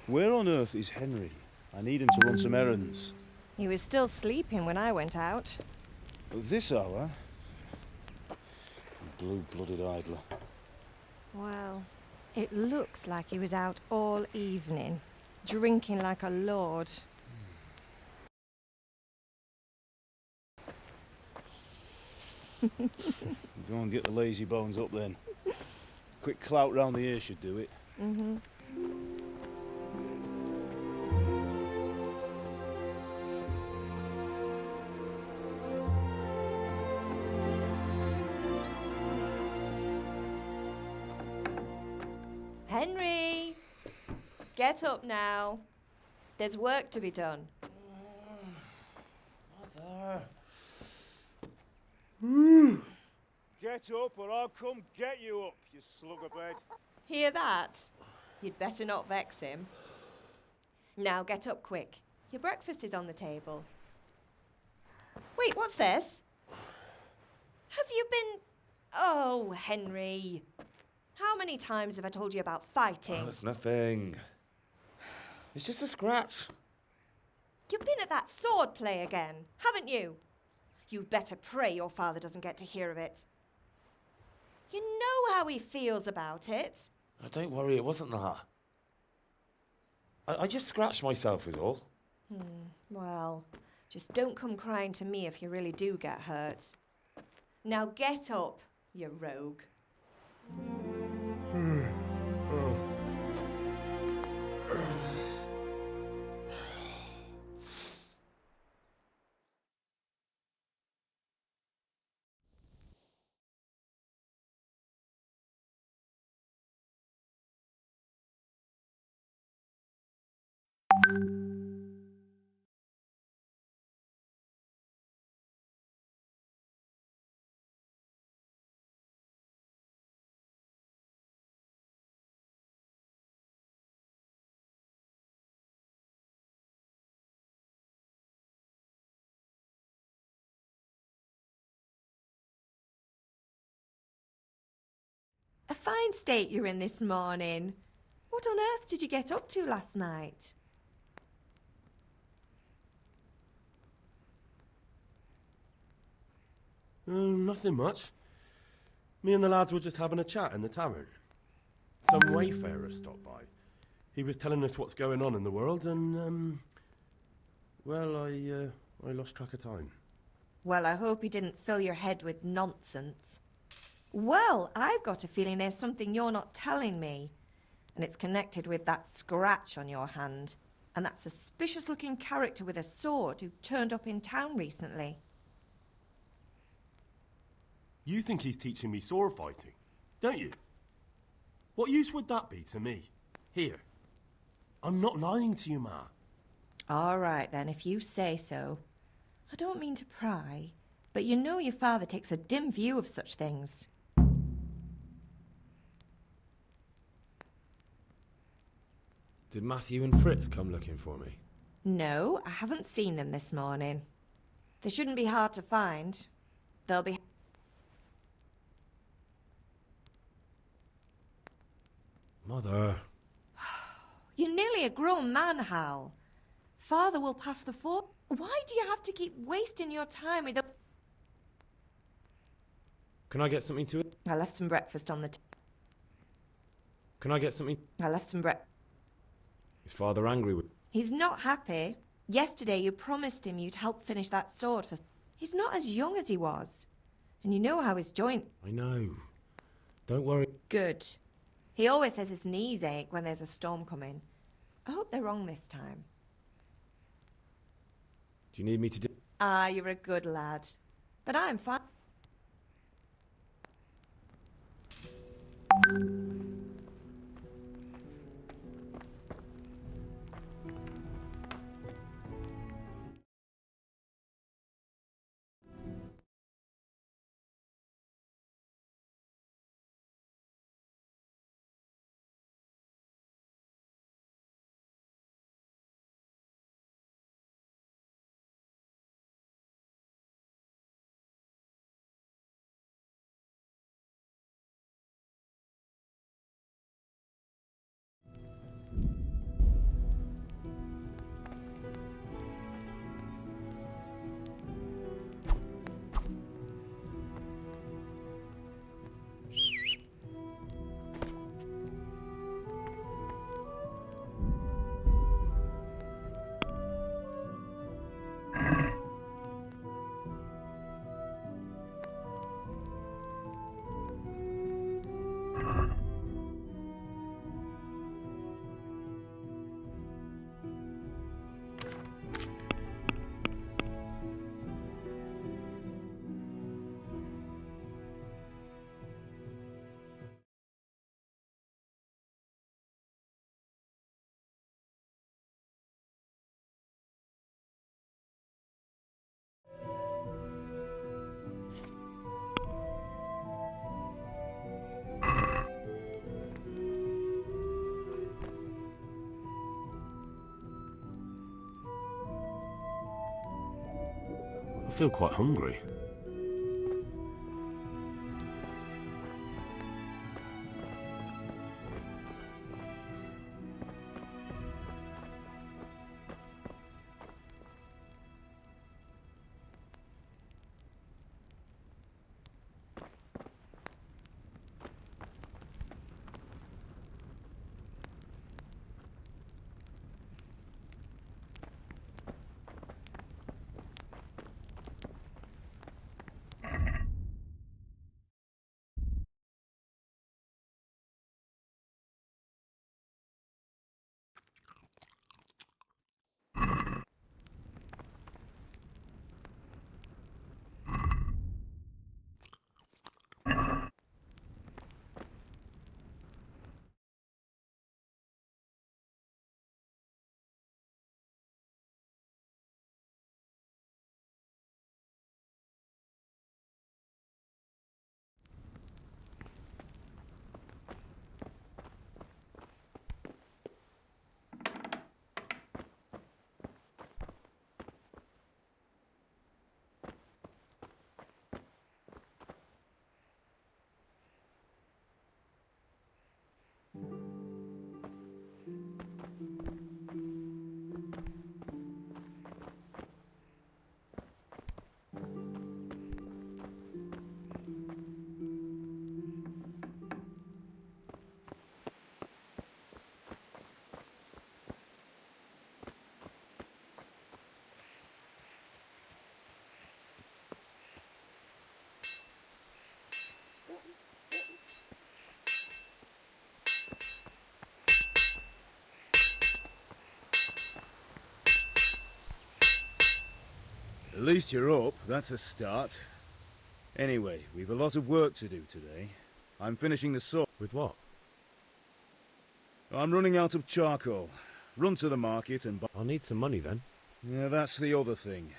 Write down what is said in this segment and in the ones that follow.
Where on earth is Henry? I need him to run some errands. He was still sleeping when I went out. At this hour? Blue-blooded idler. Well, it looks like he was out all evening, drinking like a lord. Go and get the lazy bones up then. Quick clout round the ear should do it. Mm-hmm. Henry! Get up now. There's work to be done. Mother. Get up or I'll come get you up, you slugabed. Hear that? You'd better not vex him. Now get up quick. Your breakfast is on the table. Wait, what's this? Have you been... Oh, Henry. How many times have I told you about fighting? Oh, it's nothing. It's just a scratch. You've been at that sword play again, haven't you? You'd better pray your father doesn't get to hear of it. You know how he feels about it. Oh, don't worry, it wasn't that. I just scratched myself is all. Well, just don't come crying to me if you really do get hurt. Now get up, you rogue. A fine state you're in this morning. What on earth did you get up to last night? Nothing much. Me and the lads were just having a chat in the tavern. Some wayfarer stopped by. He was telling us what's going on in the world and, well, I lost track of time. Well, I hope he didn't fill your head with nonsense. Well, I've got a feeling there's something you're not telling me. And it's connected with that scratch on your hand. And that suspicious-looking character with a sword who turned up in town recently. You think he's teaching me sword fighting, don't you? What use would that be to me? Here. I'm not lying to you, Ma. All right, then, if you say so. I don't mean to pry, but you know your father takes a dim view of such things. Did Matthew and Fritz come looking for me? No, I haven't seen them this morning. They shouldn't be hard to find. They'll be... Mother. You're nearly a grown man, Hal. Father will pass the fork. Why do you have to keep wasting your time with... Can I get something to it? I left some breakfast on the... Can I get something? I left some breakfast... Is Father angry with... He's not happy. Yesterday you promised him you'd help finish that sword for... He's not as young as he was. And you know how his joint... I know. Don't worry. Good. He always says his knees ache when there's a storm coming. I hope they're wrong this time. Do you need me to do... Ah, you're a good lad. But I'm fine. feel quite hungry. At least you're up, that's a start. Anyway, we've a lot of work to do today. I'm finishing the saw. With what? I'm running out of charcoal. Run to the market and buy... I'll need some money then. Yeah, that's the other thing.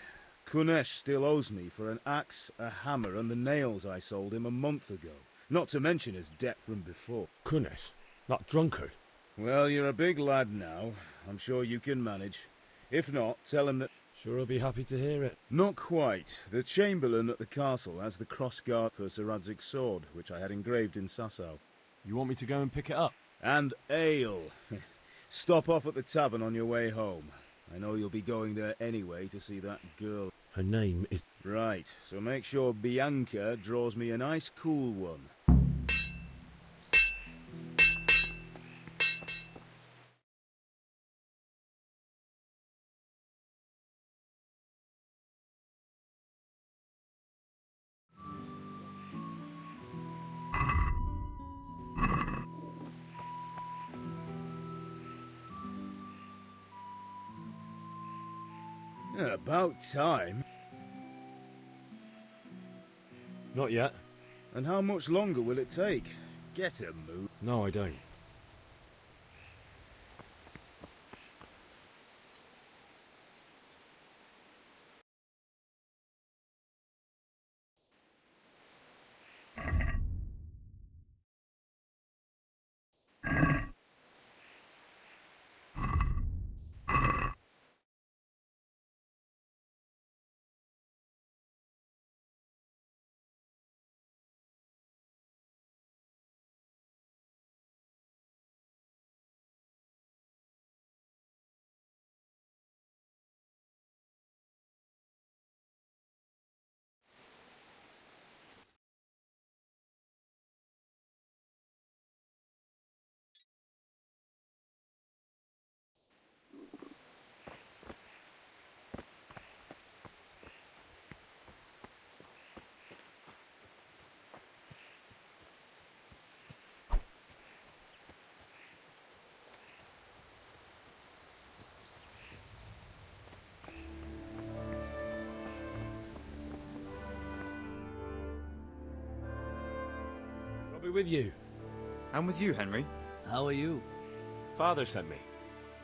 Kunesh still owes me for an axe, a hammer, and the nails I sold him a month ago. Not to mention his debt from before. Kunesh? That drunkard? Well, you're a big lad now. I'm sure you can manage. If not, tell him that... Sure I'll be happy to hear it. Not quite. The Chamberlain at the castle has the cross-guard for Sir Radzig's sword, which I had engraved in Sasau. You want me to go and pick it up? And ale. Stop off at the tavern on your way home. I know you'll be going there anyway to see that girl. Her name is... Right, so make sure Bianca draws me a nice cool one. About time. Not yet. And how much longer will it take? Get a move. No, I don't. I'll be with you. I'm with you, Henry. How are you? Father sent me.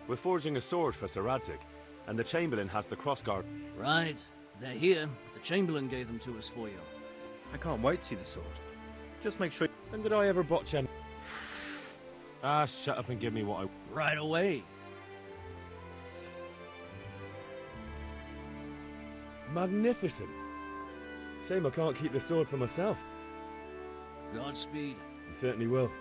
We're forging a sword for Sir Radzig, and the Chamberlain has the crossguard. Right. They're here. The Chamberlain gave them to us for you. I can't wait to see the sword. Just make sure... When did I ever botch any... Ah, shut up and give me what I... Right away. Magnificent. Shame I can't keep the sword for myself. Godspeed. You certainly will.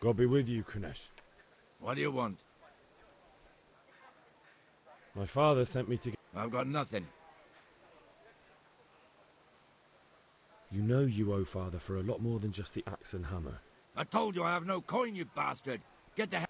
God be with you, Kunesh. What do you want? My father sent me to... I've got nothing. You know you owe father for a lot more than just the axe and hammer. I told you I have no coin, you bastard! Get the hell...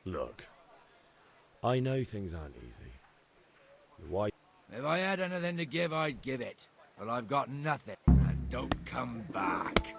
Look, I know things aren't easy. Why? If I had anything to give, I'd give it. But I've got nothing. And don't come back.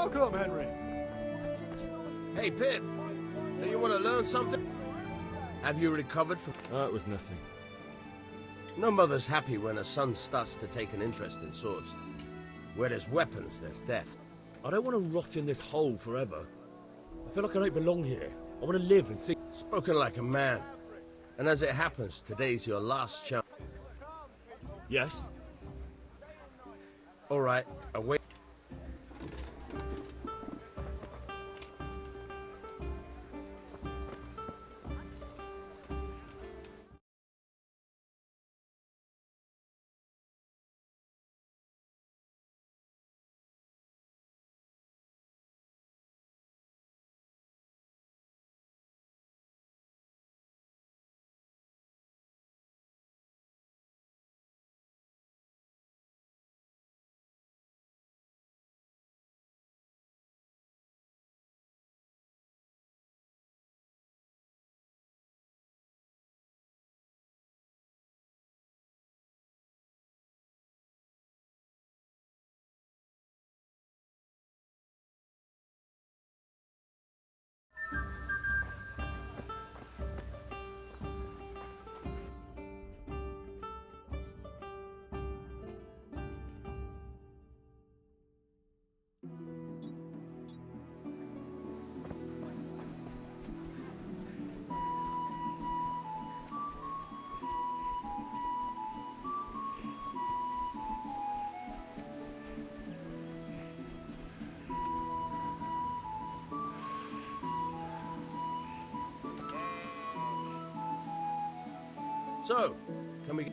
Welcome, Henry. Hey, Pip. Do you want to learn something? Have you recovered from... Oh, it was nothing. No mother's happy when her son starts to take an interest in swords. Where there's weapons, there's death. I don't want to rot in this hole forever. I feel like I don't belong here. I want to live and see... Spoken like a man. And as it happens, today's your last chance. Yes? All right, away. So, can we...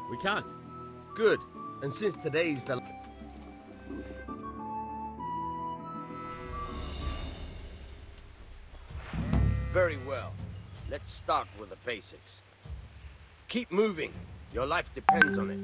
We can. Good. And since today's the... Very well. Let's start with the basics. Keep moving. Your life depends on it.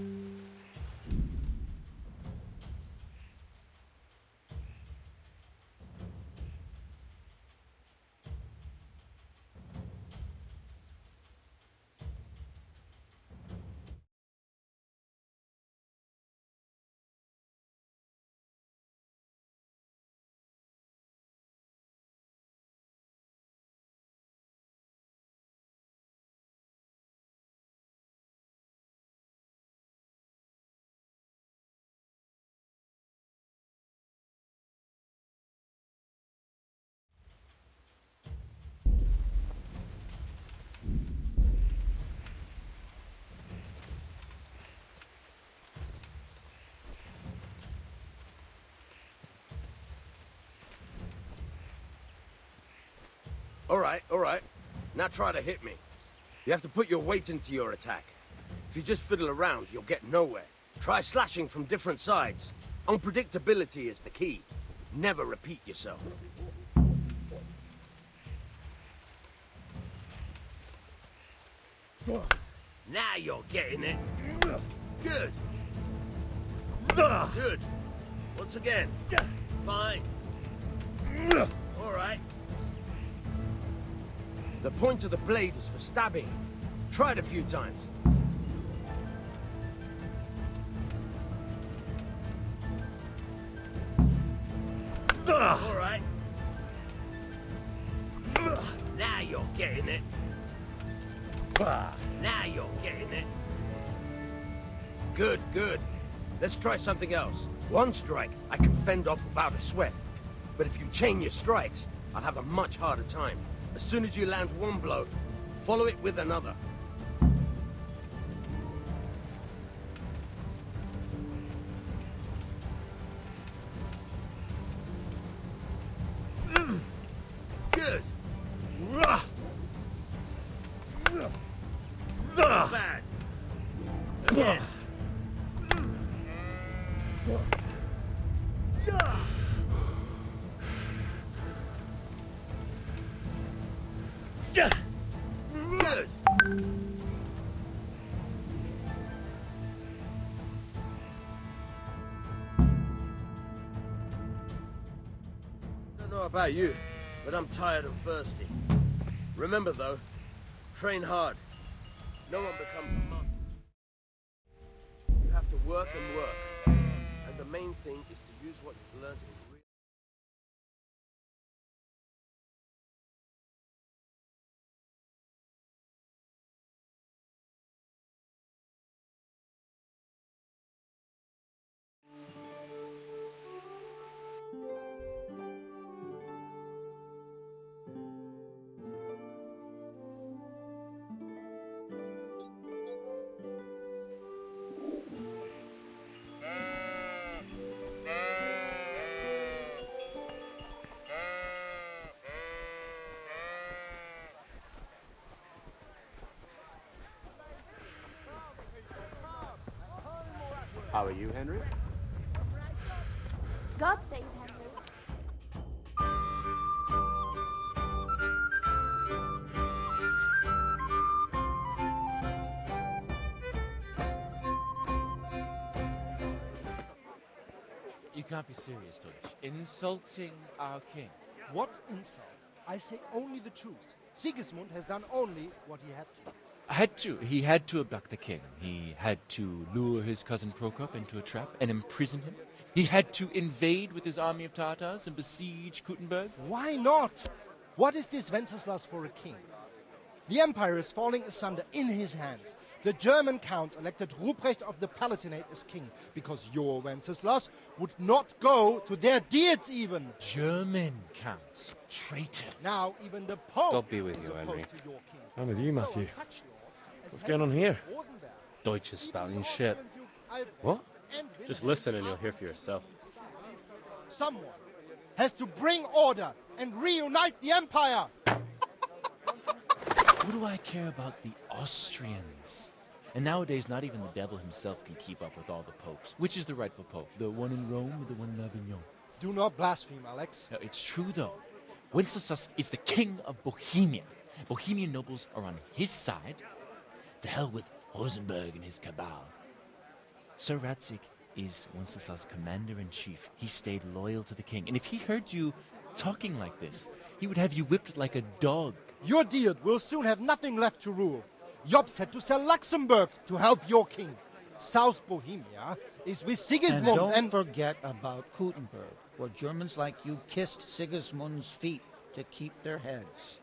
All right. Now try to hit me. You have to put your weight into your attack. If you just fiddle around, you'll get nowhere. Try slashing from different sides. Unpredictability is the key. Never repeat yourself. Now you're getting it. Good. Good. Once again. Fine. All right. The point of the blade is for stabbing. Try it a few times. All right. Now you're getting it. Now you're getting it. Good, good. Let's try something else. One strike, I can fend off without a sweat. But if you chain your strikes, I'll have a much harder time. As soon as you land one blow, follow it with another. Good. Not bad. Again. Good. Don't know about you, but I'm tired and thirsty. Remember though, train hard. No one becomes a master. You have to work and work. And the main thing is to use what you've learned in How are you, Henry? God save Henry. You can't be serious, Deutsch. Insulting our king. What insult? I say only the truth. Sigismund has done only what he had to. He had to abduct the king. He had to lure his cousin Prokop into a trap and imprison him. He had to invade with his army of Tatars and besiege Kuttenberg. Why not? What is this Wenceslas for a king? The empire is falling asunder in his hands. The German counts elected Ruprecht of the Palatinate as king because your Wenceslas would not go to their deeds even. German counts. Traitors. Now even the Pope God be with is you, opposed Henry. to your king. I'm with you, So Matthew. are such lords as What's going on here? Rosenberg. Deutsch is spouting shit. What? Just listen and you'll hear for yourself. Someone has to bring order and reunite the empire. What do I care about the Austrians? And nowadays, not even the devil himself can keep up with all the popes. Which is the rightful pope? The one in Rome or the one in Avignon? Do not blaspheme, Alex. No, it's true, though. Wenceslas is the king of Bohemia. Bohemian nobles are on his side. To hell with Rosenberg and his cabal. Sir Ratzik is Wenceslas' commander-in-chief. He stayed loyal to the king. And if he heard you talking like this, he would have you whipped like a dog. Your Diet will soon have nothing left to rule. Jobst had to sell Luxembourg to help your king. South Bohemia is with Sigismund and don't forget about Kuttenberg, where Germans like you kissed Sigismund's feet to keep their heads.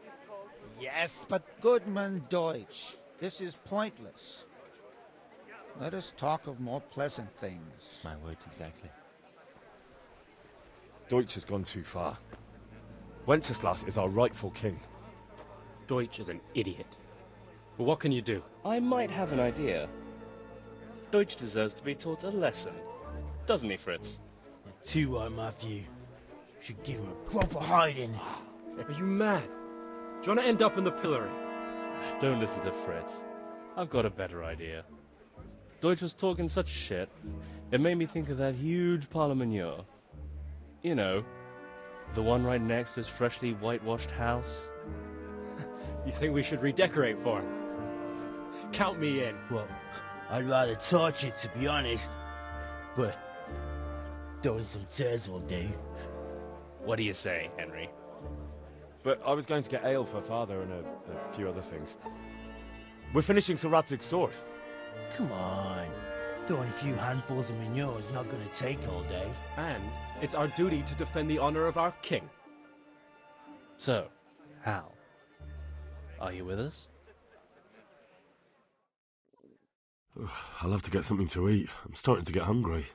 Yes, but Goodman Deutsch, this is pointless. Let us talk of more pleasant things. My words exactly. Deutsch has gone too far. Wenceslas is our rightful king. Deutsch is an idiot. But what can you do? I might have an idea. Deutsch deserves to be taught a lesson. Doesn't he, Fritz? Too right, Matthew. Should give him a proper hiding. Are you mad? Do you want to end up in the pillory? Don't listen to Fritz. I've got a better idea. Deutsch was talking such shit, it made me think of that huge parliament. You know, the one right next to his freshly whitewashed house. You think we should redecorate for him? Count me in. Well, I'd rather torch it, to be honest. But throwing some turds will do. What do you say, Henry? But I was going to get ale for father and a few other things. We're finishing Sir Radzig's sword. Come on. Throwing a few handfuls of manure is not going to take all day. And it's our duty to defend the honor of our king. So, Hal, are you with us? I'll have to get something to eat. I'm starting to get hungry.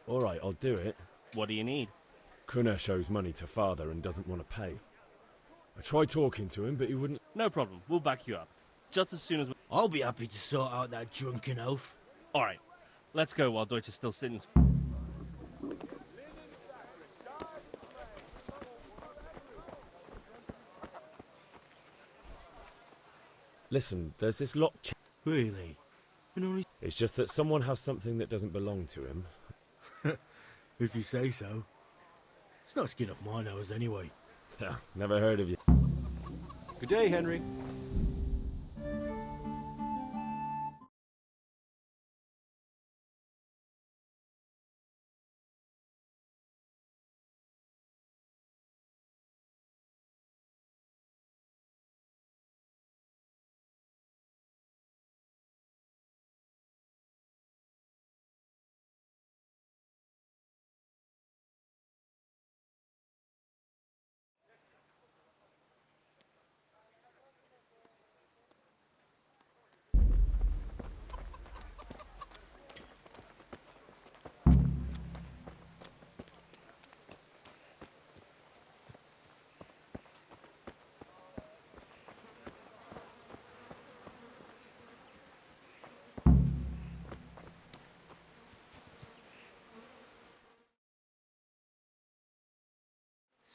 All right, I'll do it. What do you need? Kunesh owes money to father and doesn't want to pay. I tried talking to him, but he wouldn't... No problem. We'll back you up. Just as soon as we... I'll be happy to sort out that drunken oaf. All right. Let's go while Deutsch is still sitting... Listen, there's this lot... Really? It's just that someone has something that doesn't belong to him. If you say so. It's no skin off my nose anyway. Never heard of you. Good day, Henry.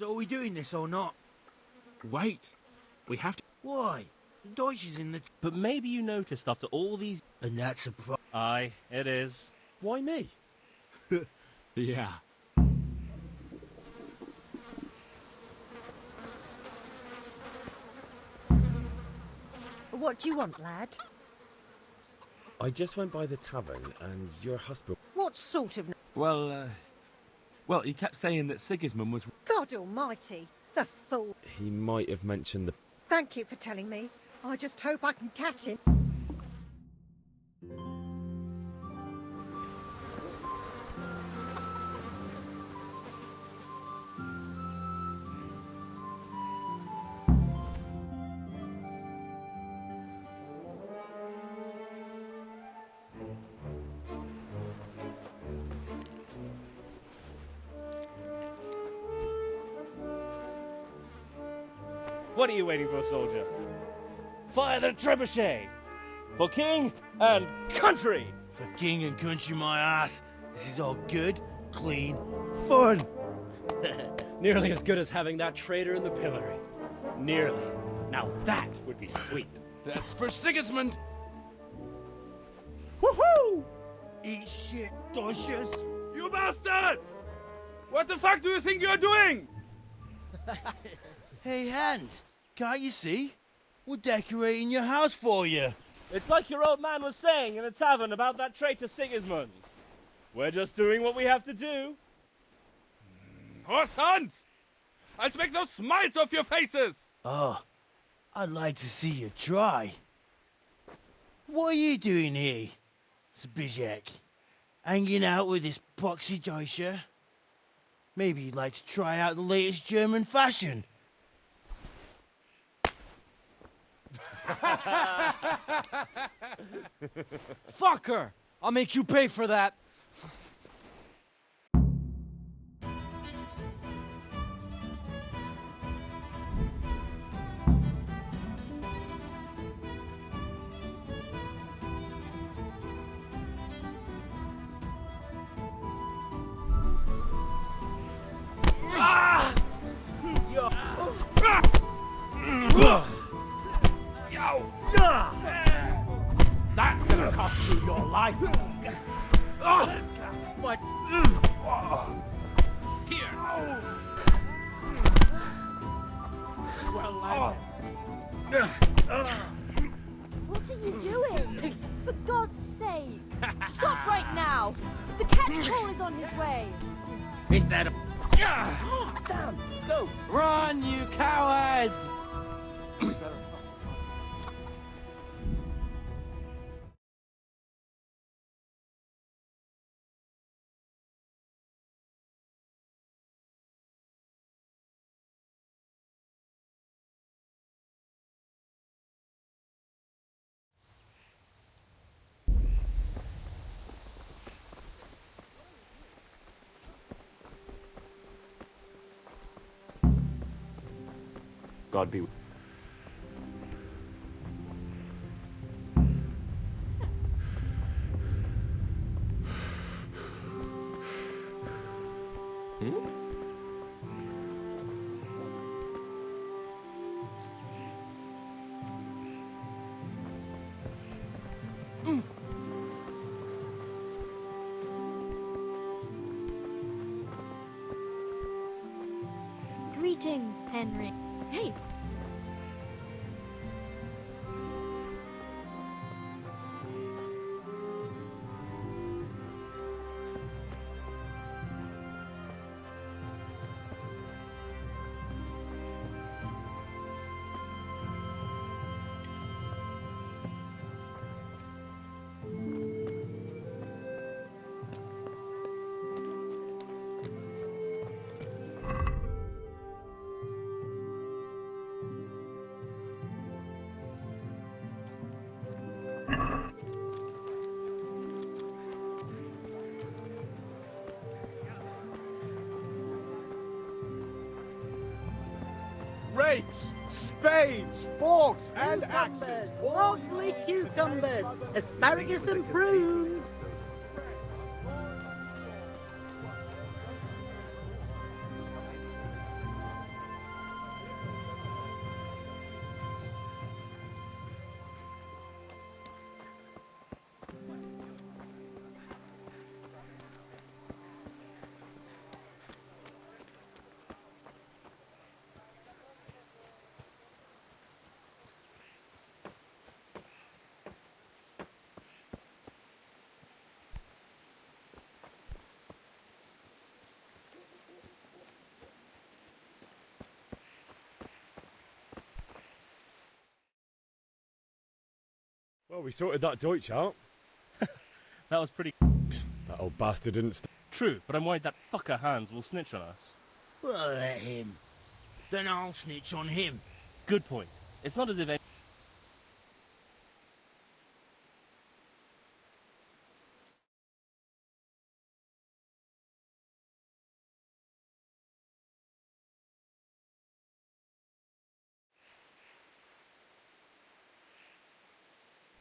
So are we doing this or not? Wait. We have to... Why? The Deutsch is in the... But maybe you noticed after all these... And that's a pro... Aye, it is. Why me? Yeah. What do you want, lad? I just went by the tavern and your hospital. What sort of... Well, he kept saying that Sigismund was... God almighty, the fool. He might have mentioned the... Thank you for telling me. I just hope I can catch him. What are you waiting for, soldier? Fire the trebuchet! For king and country! For king and country, my ass. This is all good, clean, fun. Nearly as good as having that traitor in the pillory. Nearly. Now that would be sweet. That's for Sigismund! Woohoo! Eat shit, Deutsches. You bastards! What the fuck do you think you're doing? Hey, Hans, can't you see? We're decorating your house for you. It's like your old man was saying in the tavern about that traitor Sigismund. We're just doing what we have to do. Oh, sons! I'll make those smiles off your faces! Oh, I'd like to see you try. What are you doing here, Zbigniew? Hanging out with this poxy Deutscher? Maybe you'd like to try out the latest German fashion. Fucker! I'll make you pay for that! That's gonna cost you your life. What? Here! Well landed. What are you doing? For God's sake! Stop right now! The catch call is on his way! Is that a... Damn, let's go. Run, you cowards! God be... Greetings, Henry. Hey! Rakes, spades, forks, and axes. Broccoli, cucumbers, asparagus and prunes. Well, we sorted that Deutsch out. That was pretty... That old bastard didn't... True, but I'm worried that fucker Hans will snitch on us. Well, let him. Then I'll snitch on him. Good point. It's not as if...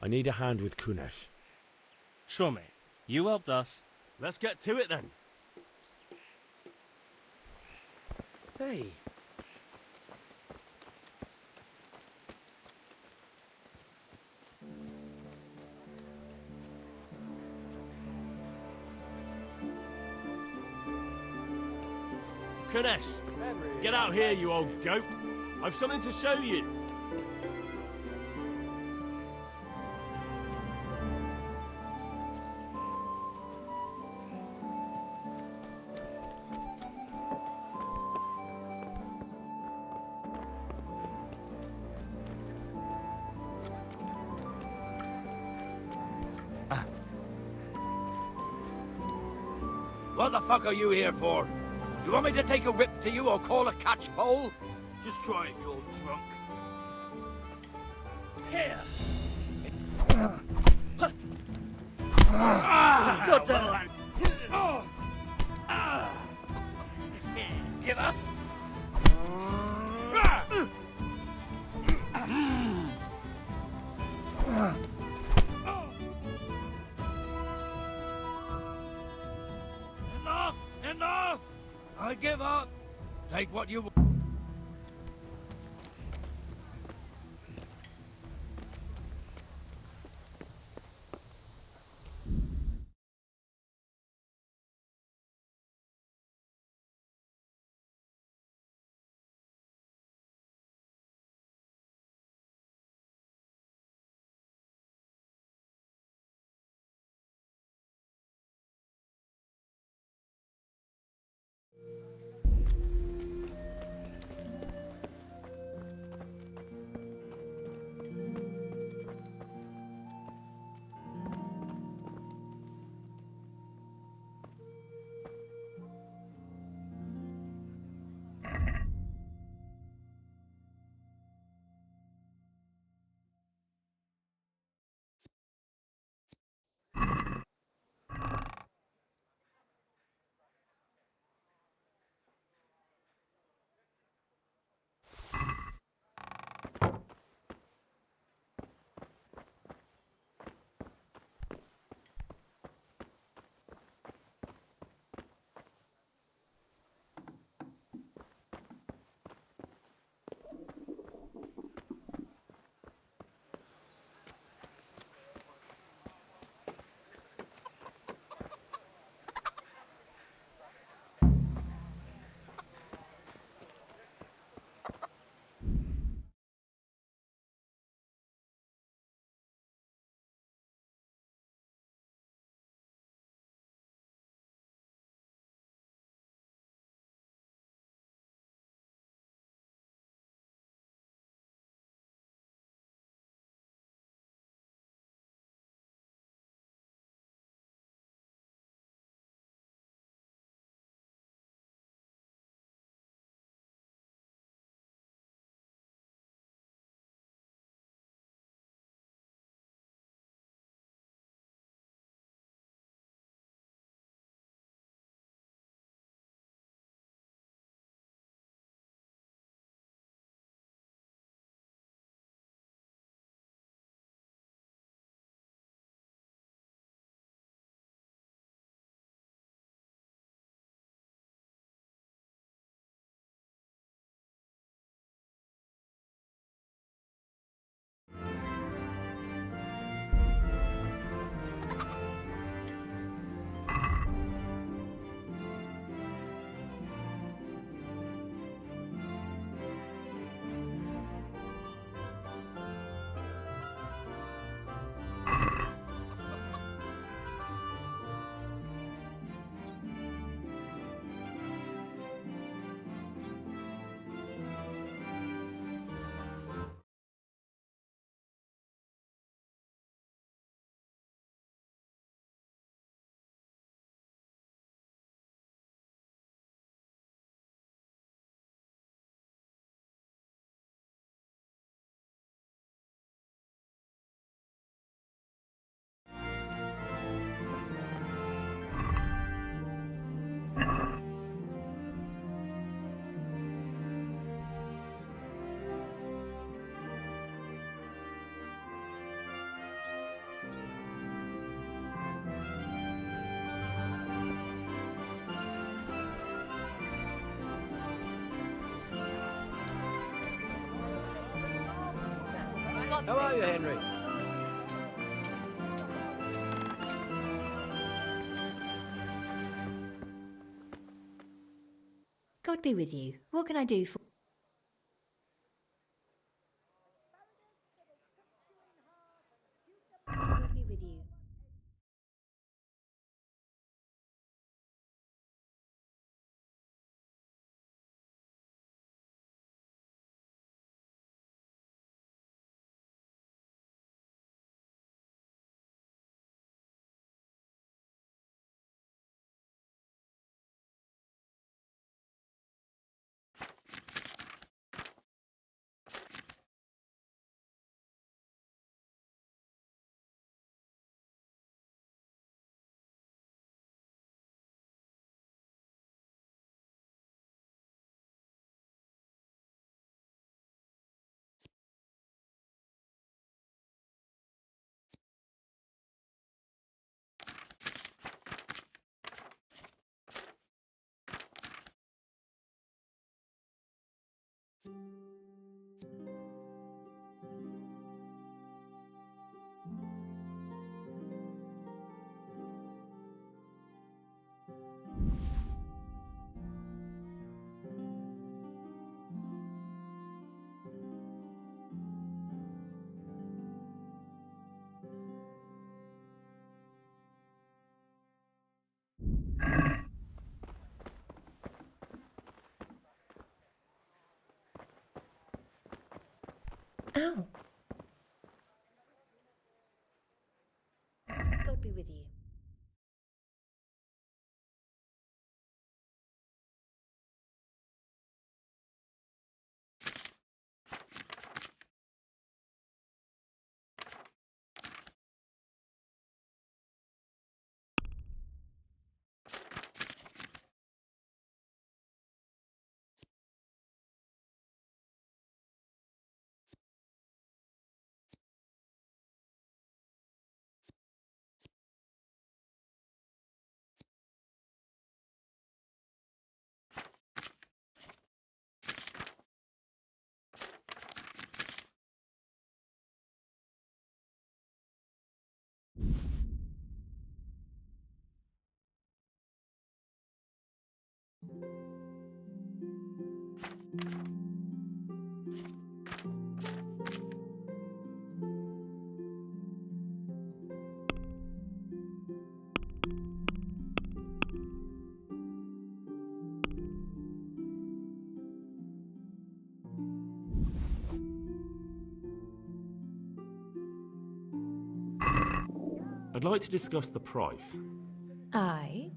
I need a hand with Kunesh. Sure, mate. You helped us. Let's get to it then. Hey. Kunesh, get out here, you old goat. I've something to show you. What the fuck are you here for? You want me to take a rip to you or call a catch pole? Just try it, you old drunk. Here! God damn it! Give up? Enough! Enough! I give up! Take what you want. dancing. How are you, Henry? God be with you. What can I do for... God be with you. Ow. God be with you. I'd like to discuss the price. Aye.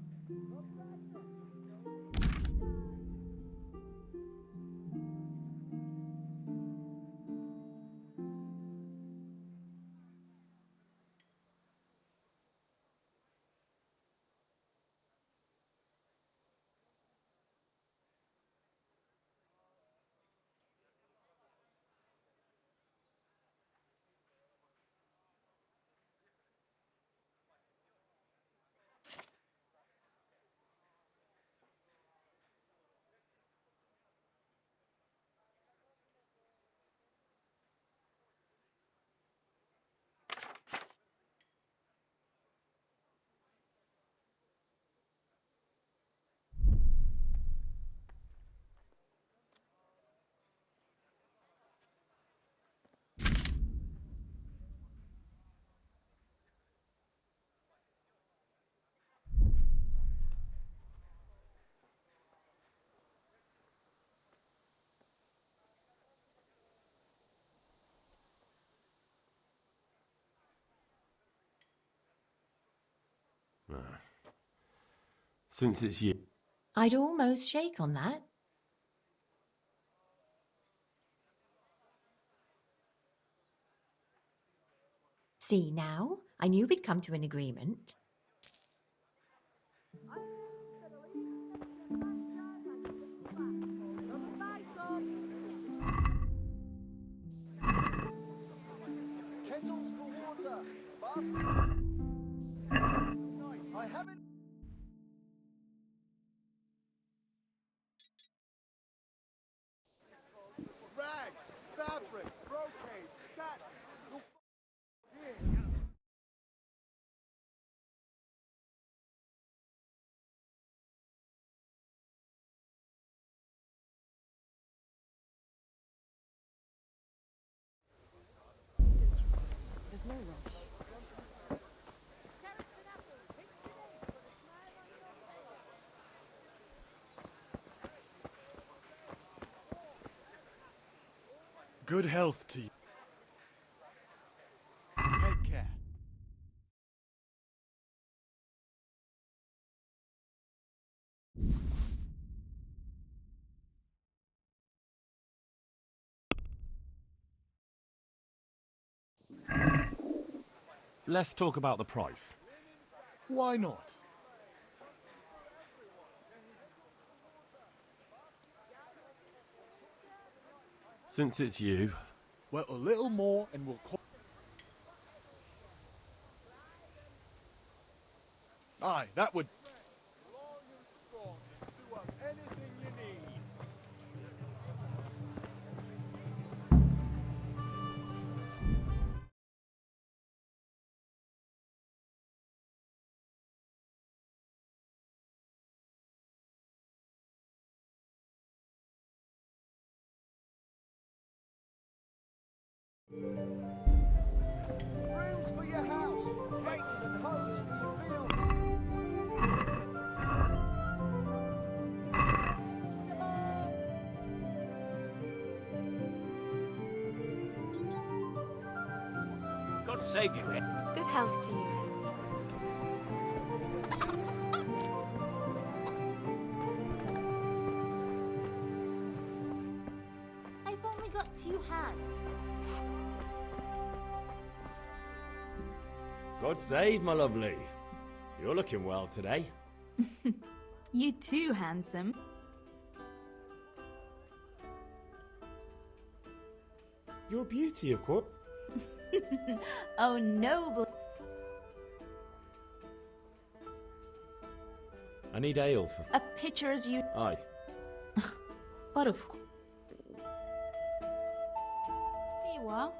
Since it's you. I'd almost shake on that. See now, I knew we'd come to an agreement. Kettles for water. Fast. I haven't. Rags, fabric, brocade, satin, There's no rush. Good health to you. Take care. Let's talk about the price. Why not? Since it's you, Well, a little more and we'll call... Aye, that would... Brooms for your house, rakes and hoes for your field. God save you, Good health to you. I've only got 2 hands. God save, my lovely. You're looking well today. You too, handsome. You're a beauty, of course. Oh, noble. I need ale for... A pitcher as you... Aye. But of course. Here you are.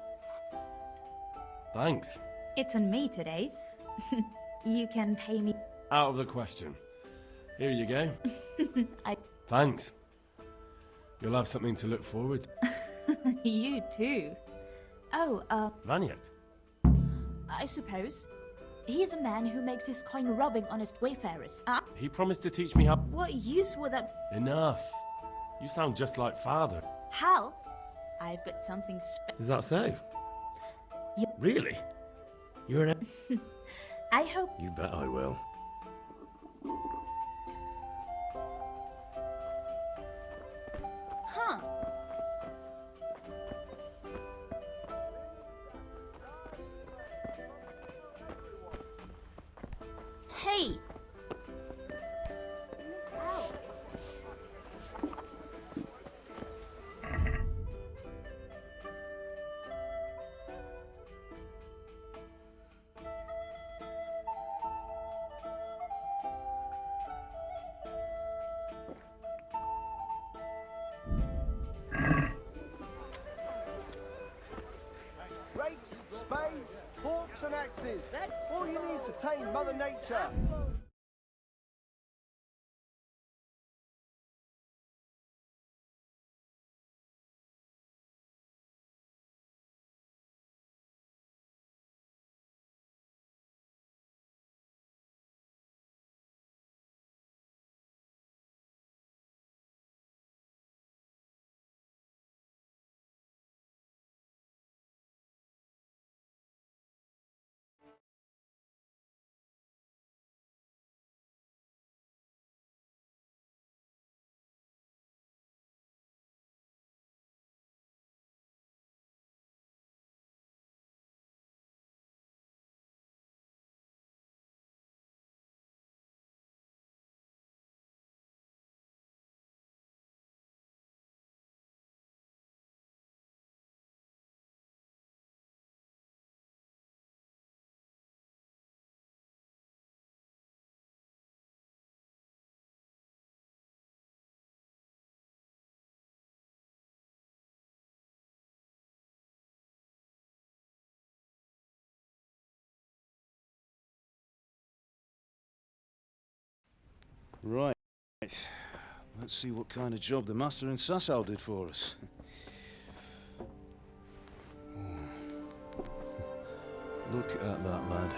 thanks. It's on me today. You can pay me. Out of the question. Here you go. I... Thanks. You'll have something to look forward to. You too. Oh, Vanya. I suppose. He's a man who makes his coin robbing honest wayfarers. He promised to teach me how... What use would that... Enough. You sound just like father. Hal, I've got something Is that so? Yep. Really? You're an... I hope... You bet I will. Huh. Hey! Rakes, spades, forks and axes. That's all you need to tame Mother Nature. Right. Let's see what kind of job the master in Sasau did for us. Look at that, lad.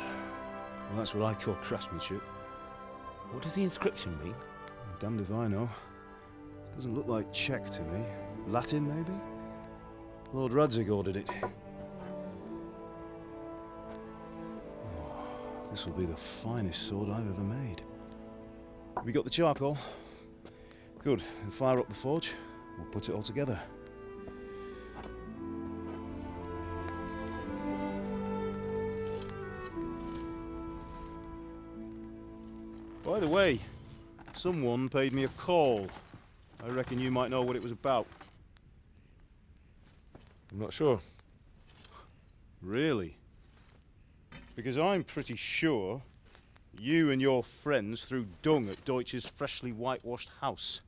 Well, that's what I call craftsmanship. What does the inscription mean? Damned if I know. Doesn't look like Czech to me. Latin, maybe? Lord Radzig ordered it. Oh, this will be the finest sword I've ever made. Have you got the charcoal? Good. Then fire up the forge. We'll put it all together. By the way, someone paid me a call. I reckon you might know what it was about. I'm not sure. Really? Because I'm pretty sure you and your friends threw dung at Deutsch's freshly whitewashed house.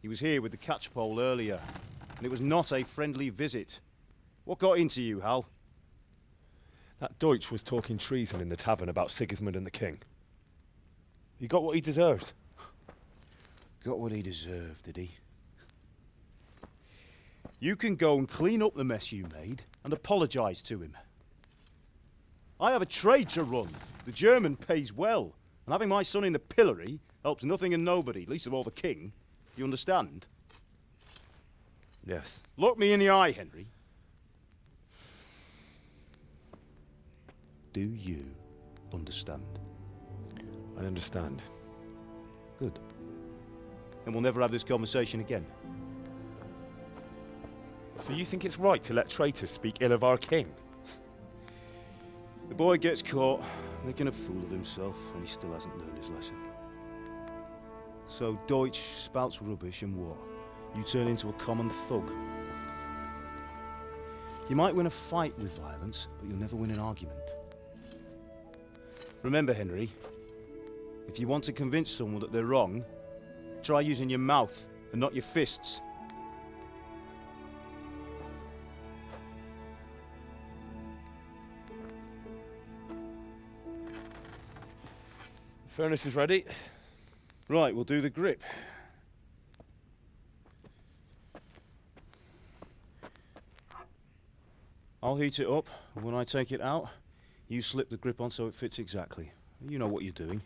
He was here with the catchpole earlier, and it was not a friendly visit. What got into you, Hal? That Deutsch was talking treason in the tavern about Sigismund and the king. He got what he deserved. Got what he deserved, did he? You can go and clean up the mess you made and apologise to him. I have a trade to run. The German pays well, and having my son in the pillory helps nothing and nobody, least of all the king. You understand? Yes. Look me in the eye, Henry. Do you understand? I understand. Good. And we'll never have this conversation again. So you think it's right to let traitors speak ill of our king? The boy gets caught making a fool of himself, and he still hasn't learned his lesson. So Deutsch spouts rubbish, and what? You turn into a common thug. You might win a fight with violence, but you'll never win an argument. Remember, Henry, if you want to convince someone that they're wrong, try using your mouth and not your fists. The furnace is ready. Right, we'll do the grip. I'll heat it up, and when I take it out, you slip the grip on so it fits exactly. You know what you're doing.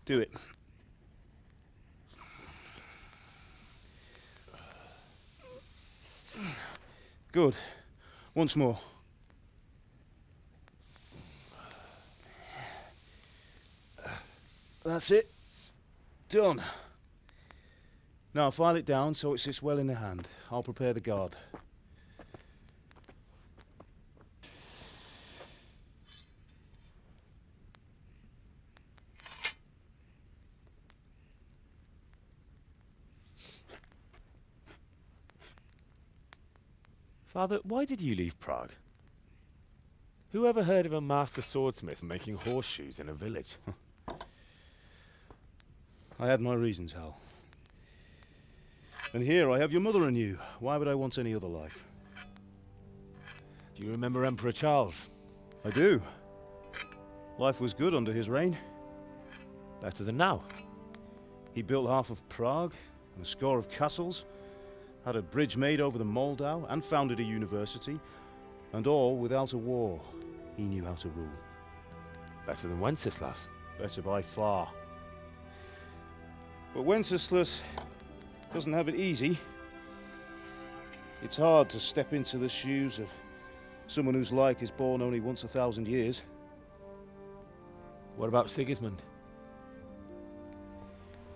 Do it. Good. Once more. That's it. Done. Now file it down so it sits well in the hand. I'll prepare the guard. Father, why did you leave Prague? Who ever heard of a master swordsmith making horseshoes in a village? I had my reasons, Hal. And here I have your mother and you. Why would I want any other life? Do you remember Emperor Charles? I do. Life was good under his reign. Better than now. He built half of Prague and a score of castles, had a bridge made over the Moldau, and founded a university, and all without a war. He knew how to rule. Better than Wenceslas. Better by far. But Wenceslas doesn't have it easy. It's hard to step into the shoes of someone whose like is born only once 1,000 years. What about Sigismund?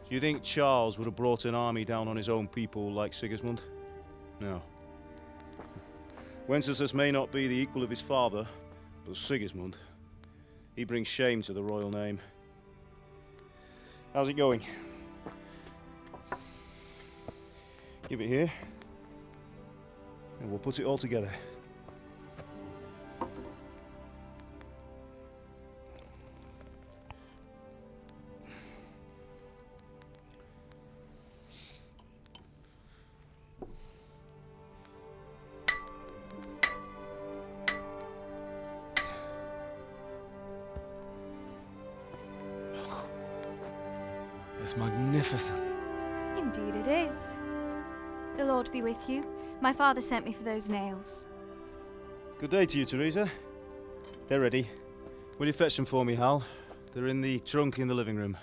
Do you think Charles would have brought an army down on his own people like Sigismund? No. Wenceslas may not be the equal of his father, but Sigismund, he brings shame to the royal name. How's it going? Give it here, and we'll put it all together. It's magnificent. Indeed it is. The Lord be with you. My father sent me for those nails. Good day to you, Teresa. They're ready. Will you fetch them for me, Hal? They're in the trunk in the living room.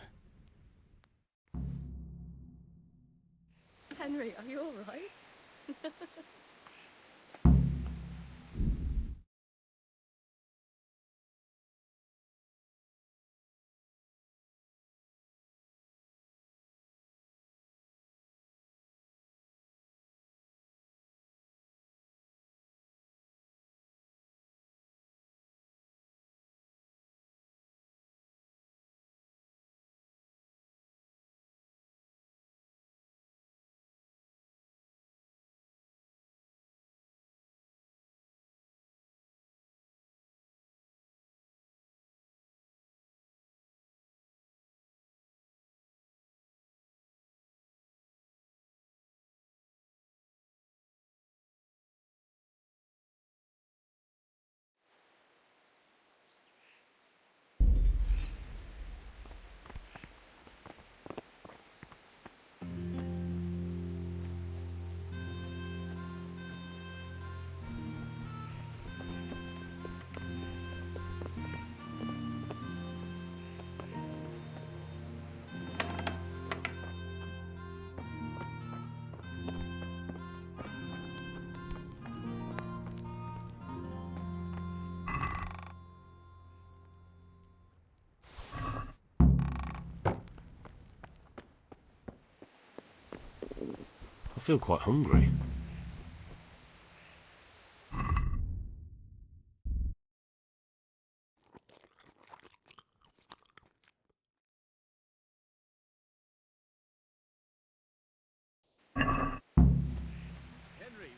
Henry, are you all right? I feel quite hungry. Henry,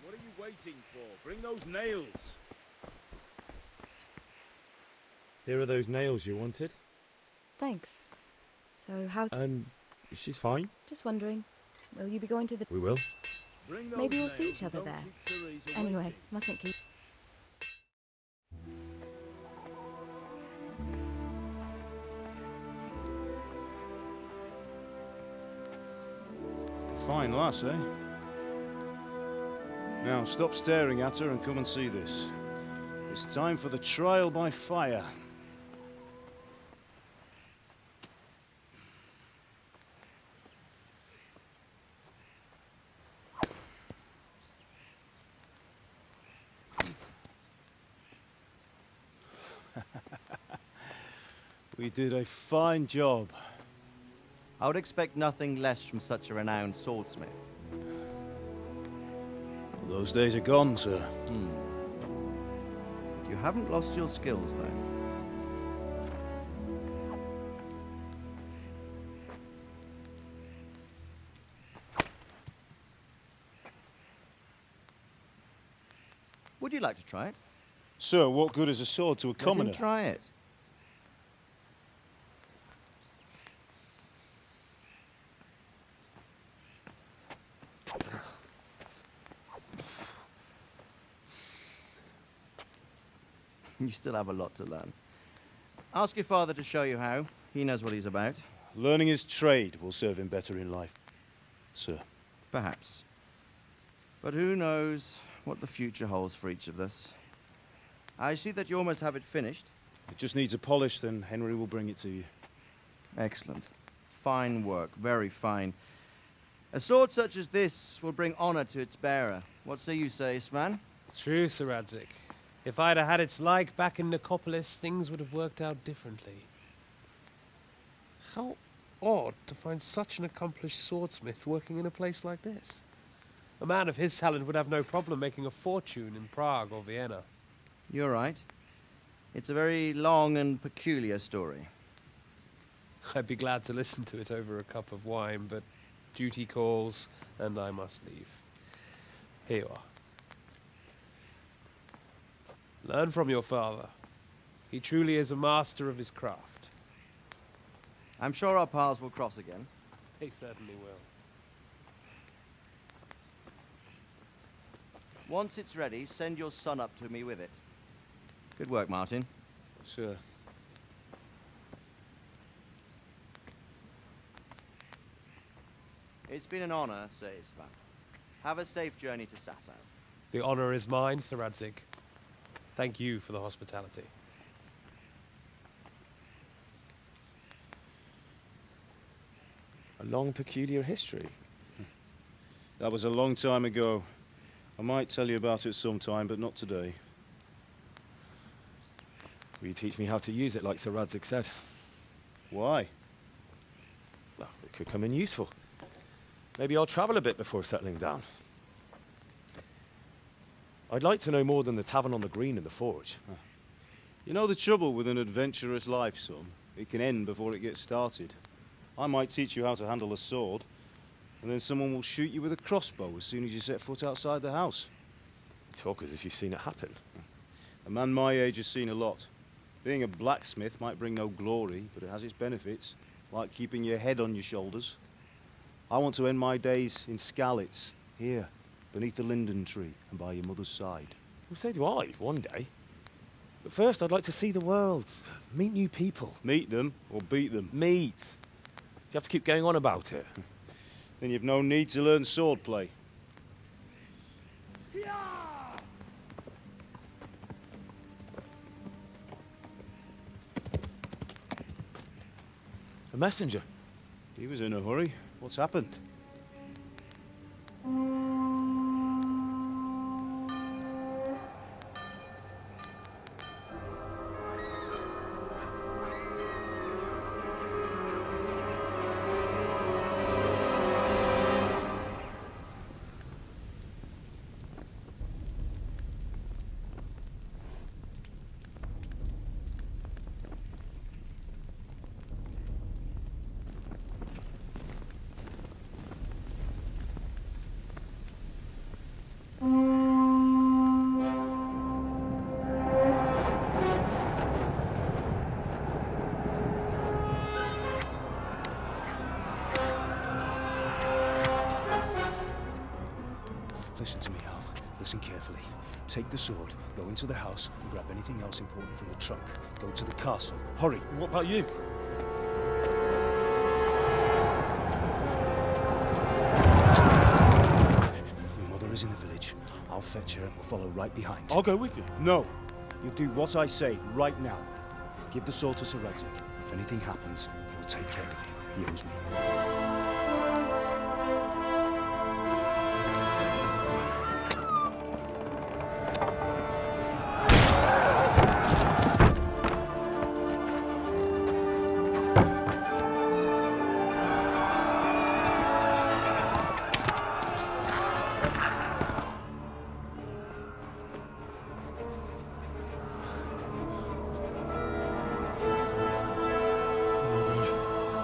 what are you waiting for? Bring those nails. Here are those nails you wanted. Thanks. So, how's... She's fine. Just wondering, will you be going to the... We will. Maybe we'll see each other there. Anyway, mustn't keep... Fine lass, eh? Now, stop staring at her and come and see this. It's time for the trial by fire. We did a fine job. I would expect nothing less from such a renowned swordsmith. Well, those days are gone, sir. You haven't lost your skills, though. Would you like to try it? Sir, what good is a sword to a commoner? Let him try it. You still have a lot to learn. Ask your father to show you how. He knows what he's about. Learning his trade will serve him better in life, sir. Perhaps. But who knows what the future holds for each of us. I see that you almost have it finished. It just needs a polish, then Henry will bring it to you. Excellent. Fine work, very fine. A sword such as this will bring honor to its bearer. What say you, Svan? True, Sir Radzik. If I'd have had its like back in Nicopolis, things would have worked out differently. How odd to find such an accomplished swordsmith working in a place like this. A man of his talent would have no problem making a fortune in Prague or Vienna. You're right. It's a very long and peculiar story. I'd be glad to listen to it over a cup of wine, but duty calls, and I must leave. Here you are. Learn from your father. He truly is a master of his craft. I'm sure our paths will cross again. He certainly will. Once it's ready, send your son up to me with it. Good work, Martin. Sure. It's been an honor, Sir Isvan. Have a safe journey to Sasau. The honor is mine, Sir Radzig. Thank you for the hospitality. A long, peculiar history. That was a long time ago. I might tell you about it sometime, but not today. Will you teach me how to use it like Sir Radzig said? Why? Well, it could come in useful. Maybe I'll travel a bit before settling down. I'd like to know more than the tavern on the green and the forge. You know the trouble with an adventurous life, son? It can end before it gets started. I might teach you how to handle a sword, and then someone will shoot you with a crossbow as soon as you set foot outside the house. You talk as if you've seen it happen. A man my age has seen a lot. Being a blacksmith might bring no glory, but it has its benefits, like keeping your head on your shoulders. I want to end my days in Skalitz, here, beneath the linden tree and by your mother's side. Well, so do I, one day. But first, I'd like to see the world, meet new people. Meet them or beat them? Meet. You have to keep going on about it. Then you've no need to learn swordplay. A messenger. He was in a hurry. What's happened? Listen to me, Al. Listen carefully. Take the sword, go into the house, and grab anything else important from the trunk. Go to the castle. Hurry. What about you? Your mother is in the village. I'll fetch her and we'll follow right behind. I'll go with you. No. You'll do what I say right now. Give the sword to Sir Radzig. If anything happens, he'll take care of you. He owes me.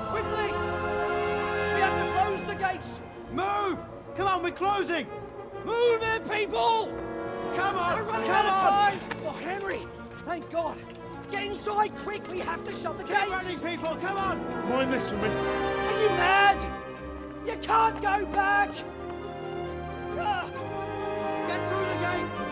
Quickly! We have to close the gates! Move! Come on, we're closing! Move it, people! Come on! We're running Come out of on! time! Oh, Henry! Thank God! Get inside, quick! We have to shut the gates! Get running, people! Come on! Mind this for me. Are you mad? You can't go back! Ah! Get through the gates!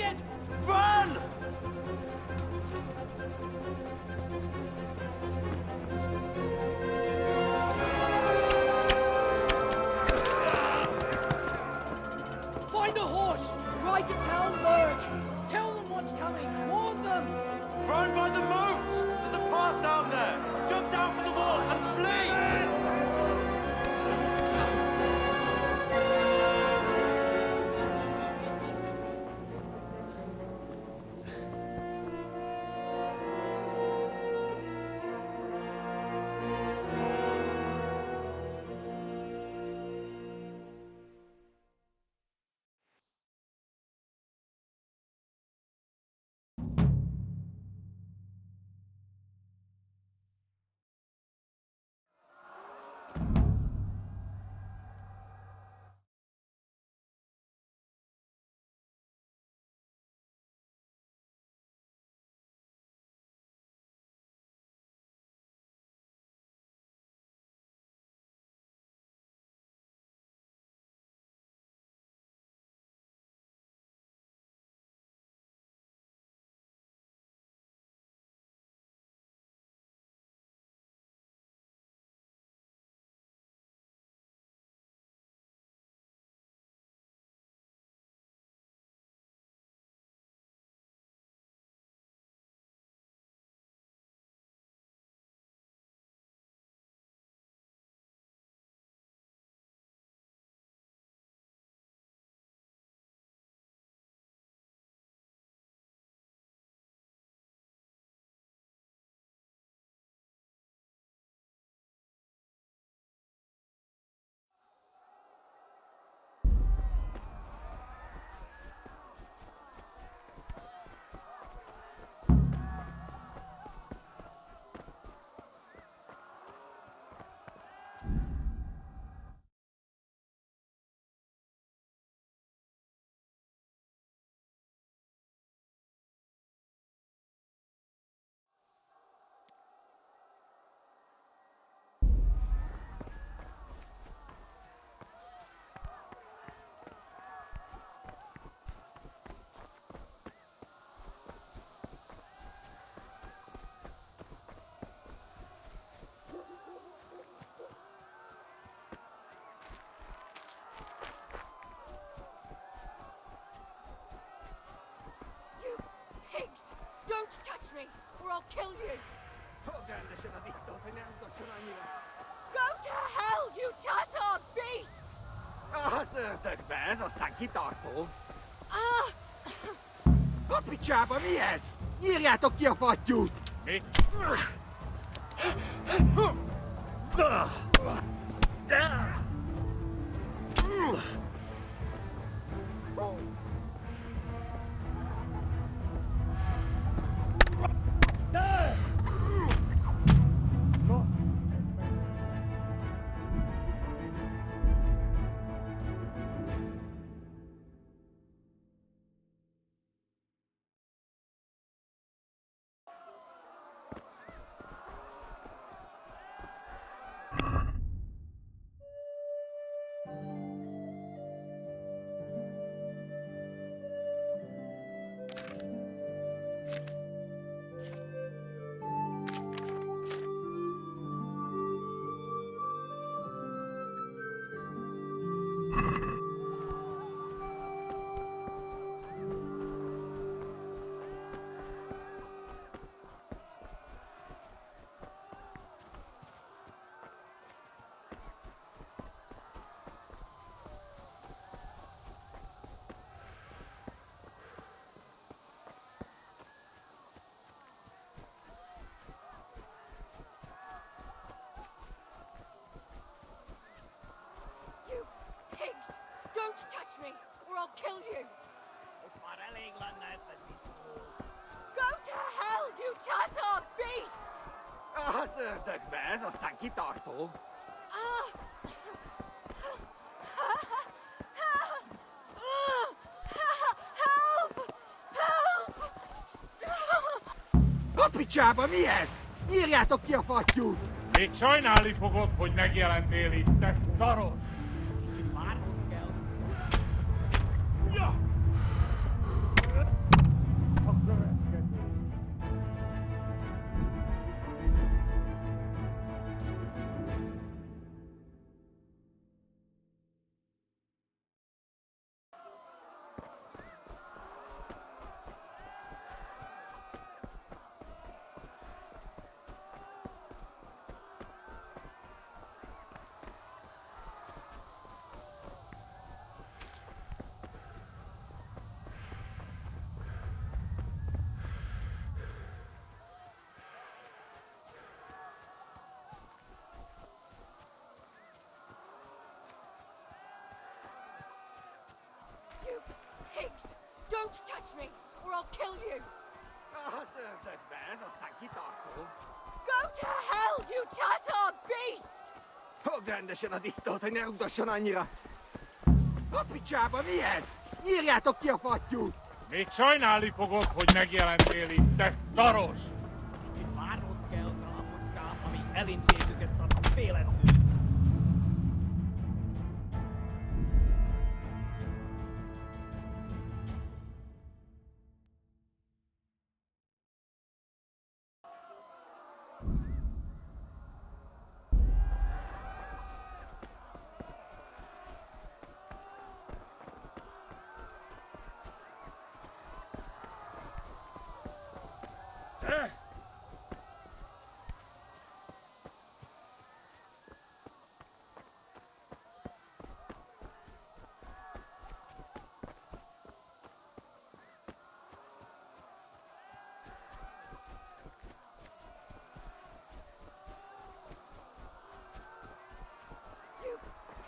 Take it! Run! Find a horse! Ride to town, Lurk! Tell them what's coming! Warn them! Run by the moat! There's a path down there! Jump down from the wall and flee! Pigs! Don't touch me, or I'll kill you! Go to hell, you Tatar beast! Apicsába, mi ez? Nyírjátok ki a fattyút! Mi? Pigs! Don't touch me, or I'll kill you! Go to hell, you Tatar beast! Szördök be, ez aztán kitartó. Help! Help! A picsába, mi ez? Nyírjátok ki a fattyút! Még sajnálni fogod, hogy megjelentél itt, te szaros! Kicsit várnod kell. Ja! Don't touch me, or I'll kill you! Go to hell, you Tatar beast! Rendesen a disztót, ne rugdosson annyira! A picsába, mi ez? Nyírjátok ki a fattyút! Még sajnálni fogod, hogy megjelentél itt, te szaros! Kicsit várnod kell, kalapocskám, amíg elintézzük ezt a féleszűt.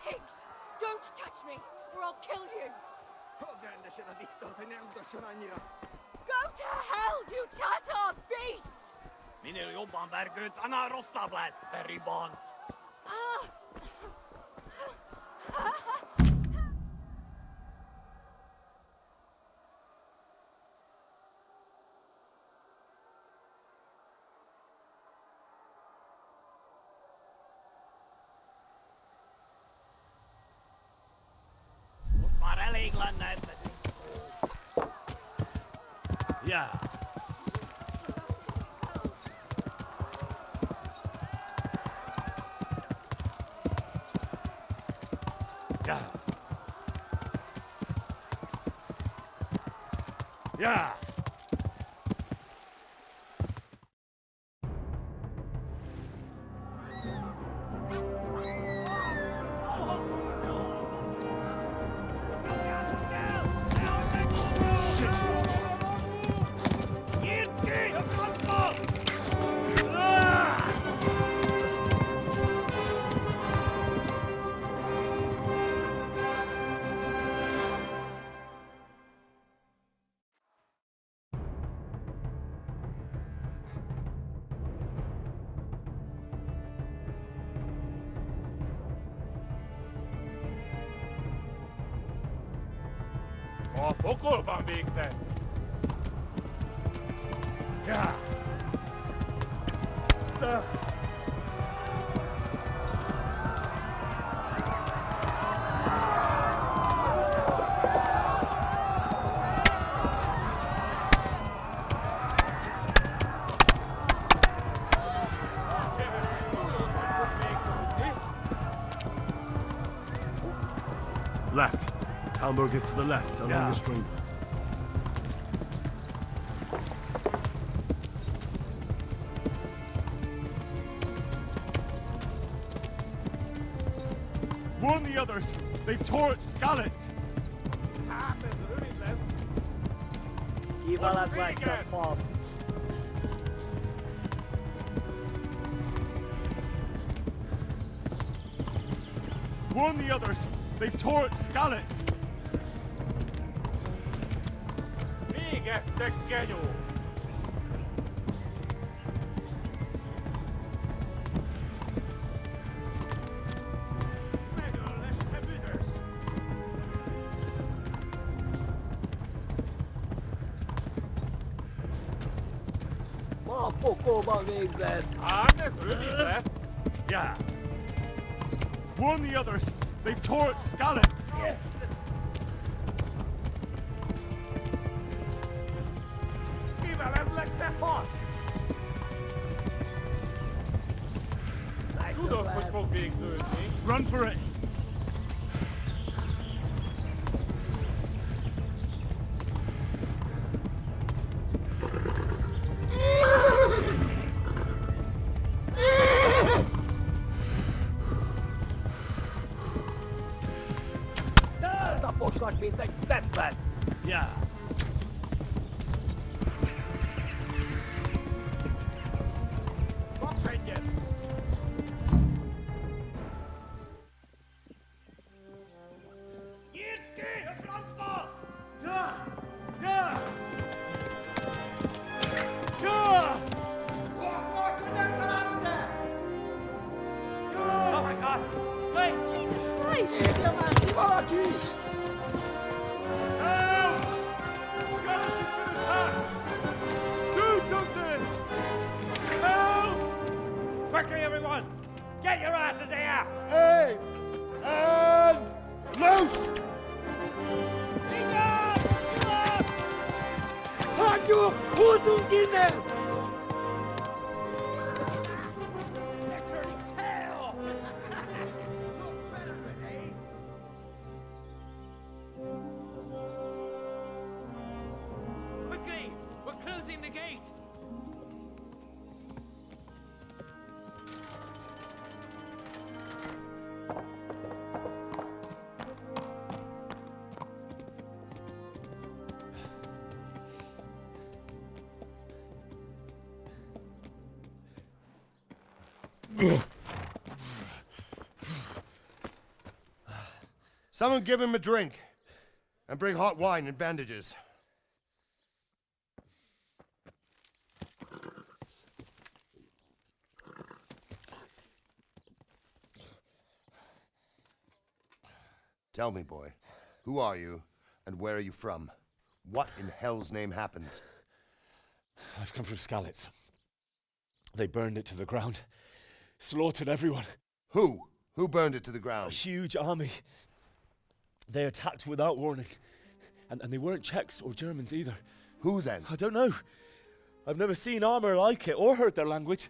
Pigs! Don't touch me, or I'll kill you! Rendesen a disztót, ne rugdosson annyira! Go to hell, you Tatar beast! Minél jobban vergődsz, annál rosszabb lesz, te ribant! Ah! Most már elég lenne ebben. Ja. Ja. Ja. A pokolban végzett! Ja. Left. Hamburg is to the left, along the stream. Warn the others! They've torched Skalitz! Kivel ez legtöbb fasz? Warn the others! They've torched Skalitz! Végettek, genyó! Megöllek, te büdös! Ma a pokolban végzett! Hát ez rövid lesz! Yeah. Warn the others! They've torched Skalitz! Kivel ez lett, te fasz? Tudod, hogy fog végződni. Run for it! Taposnak, mint egy petlet! Yeah. Kapsz egyet! Nyírd ki a francba! Yeah. Police! Help! Scarlet has been attacked! Do something! Help! Quickly, everyone! Get your asses here! Hey! And loose! Halt your Hosenkinder! They're turning tail! Quickly! We're closing the gate! Someone give him a drink. And bring hot wine and bandages. Tell me, boy, who are you and where are you from? What in hell's name happened? I've come from Skalitz. They burned it to the ground. Slaughtered everyone. Who? Who burned it to the ground? A huge army. They attacked without warning. And they weren't Czechs or Germans either. Who then? I don't know. I've never seen armor like it or heard their language.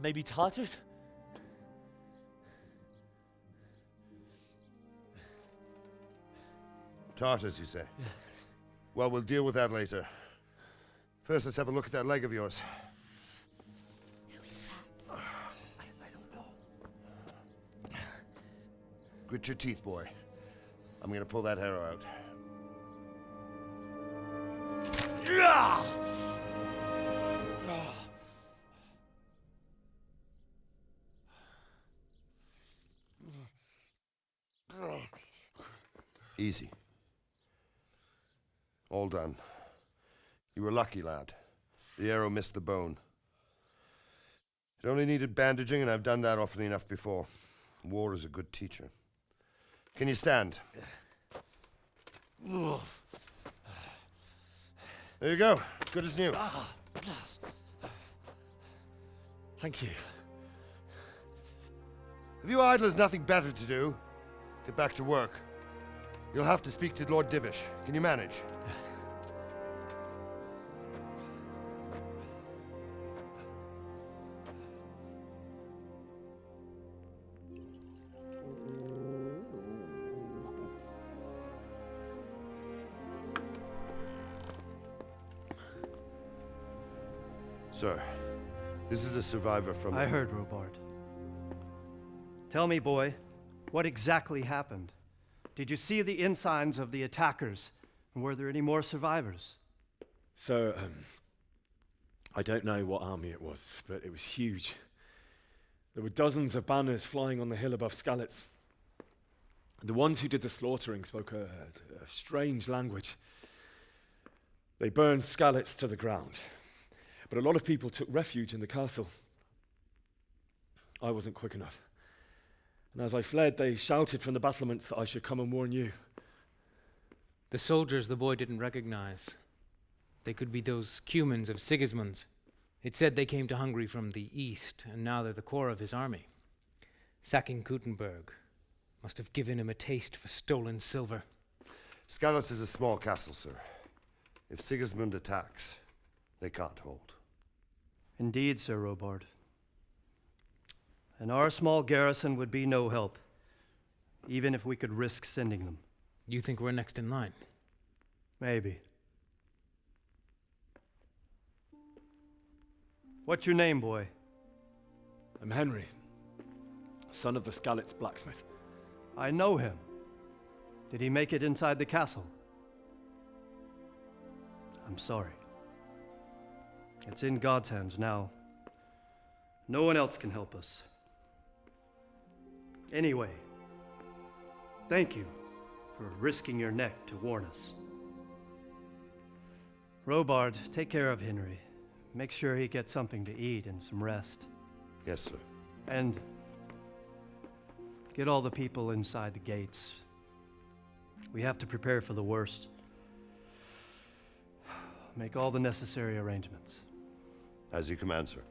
Maybe Tatars? Tartars, you say? Yeah. Well, we'll deal with that later. First, let's have a look at that leg of yours. I don't know. Grit your teeth, boy. I'm gonna pull that arrow out. Easy. All done. You were lucky, lad. The arrow missed the bone. It only needed bandaging, and I've done that often enough before. War is a good teacher. Can you stand? There you go. Good as new. Thank you. If you idlers nothing better to do, get back to work. You'll have to speak to Lord Divish. Can you manage? Sir, this is a survivor from... I heard, Robard. Tell me, boy, what exactly happened? Did you see the ensigns of the attackers? And were there any more survivors? So, I don't know what army it was, but it was huge. There were dozens of banners flying on the hill above Skalitz. The ones who did the slaughtering spoke a strange language. They burned Skalitz to the ground. But a lot of people took refuge in the castle. I wasn't quick enough. And as I fled, they shouted from the battlements that I should come and warn you. The soldiers the boy didn't recognize. They could be those Cumans of Sigismund's. It said they came to Hungary from the east, and now they're the core of his army. Sacking Gutenberg must have given him a taste for stolen silver. Skalitz is a small castle, sir. If Sigismund attacks, they can't hold. Indeed, Sir Robard. And our small garrison would be no help, even if we could risk sending them. You think we're next in line? Maybe. What's your name, boy? I'm Henry, son of the Skalitz blacksmith. I know him. Did he make it inside the castle? I'm sorry. It's in God's hands now. No one else can help us. Anyway, thank you for risking your neck to warn us. Robard, take care of Henry. Make sure he gets something to eat and some rest. Yes, sir. And Get all the people inside the gates. We have to prepare for the worst. Make all the necessary arrangements. As you command, sir.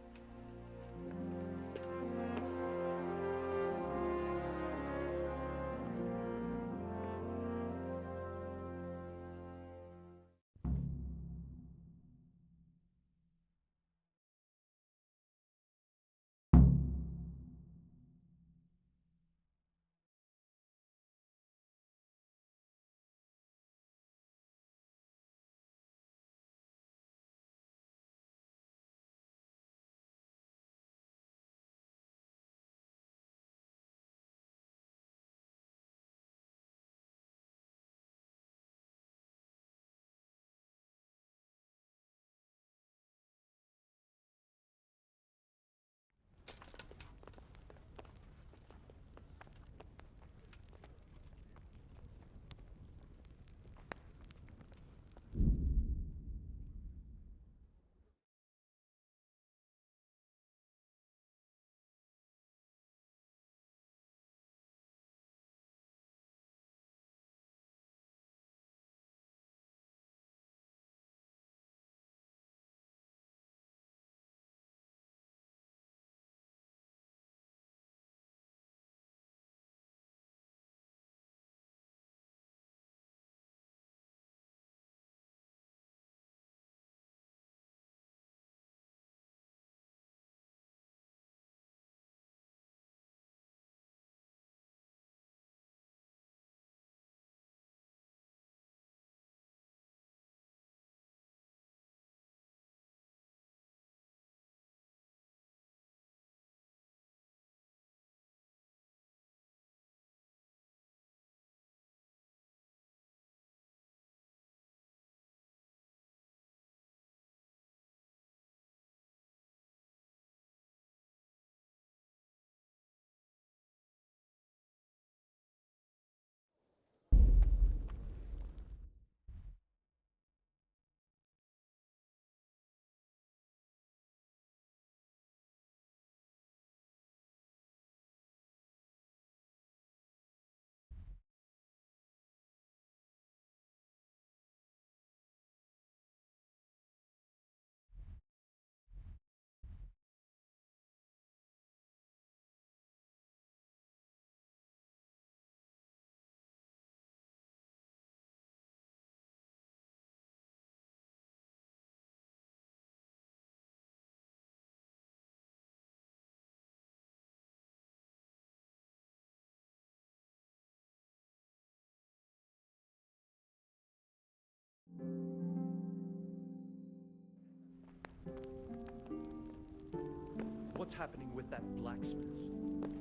What's happening with that blacksmith?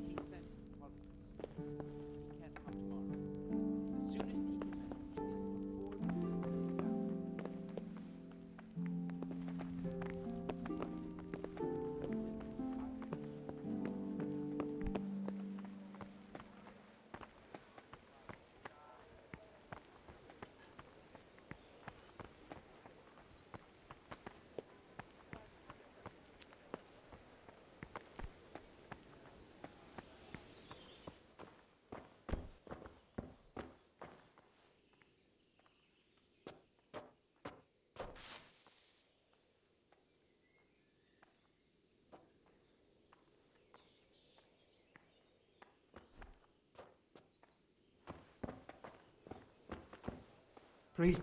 He sent He can't come tomorrow. The soonest he can manage is before Priest,